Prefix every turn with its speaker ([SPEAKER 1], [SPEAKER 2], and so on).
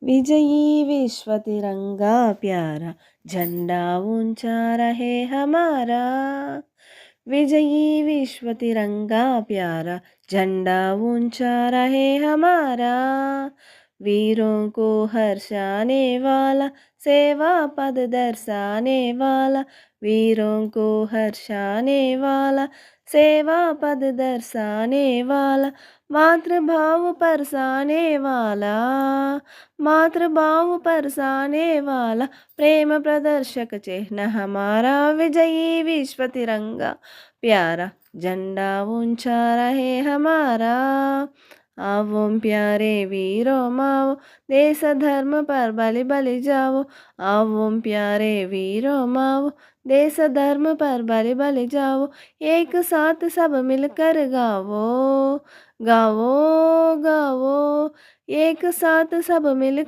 [SPEAKER 1] विजयी विश्व तिरंगा प्यारा, झंडा ऊंचा रहे हमारा। विजयी विश्व तिरंगा प्यारा, झंडा ऊंचा रहे हमारा। वीरों को हर्षाने वाला, सेवा पद दर्शाने वाला। वीरों को हर्षाने वाला, सेवा पद दर्शाने वाला। मातृभाव परसाने वाला, मातृभाव परसाने वाला। प्रेम प्रदर्शक चिन्ह हमारा। विजयी विश्व तिरंगा प्यारा, झंडा ऊंचा रहे हमारा। आवो प्यारे वीरों माओ, देश धर्म पर बलि बलि जाओ। आवो प्यारे वीरों माओ, देश धर्म पर बलि बलि जाओ। एक साथ सब मिलकर गावो, गावो गावो। एक साथ सब मिलकर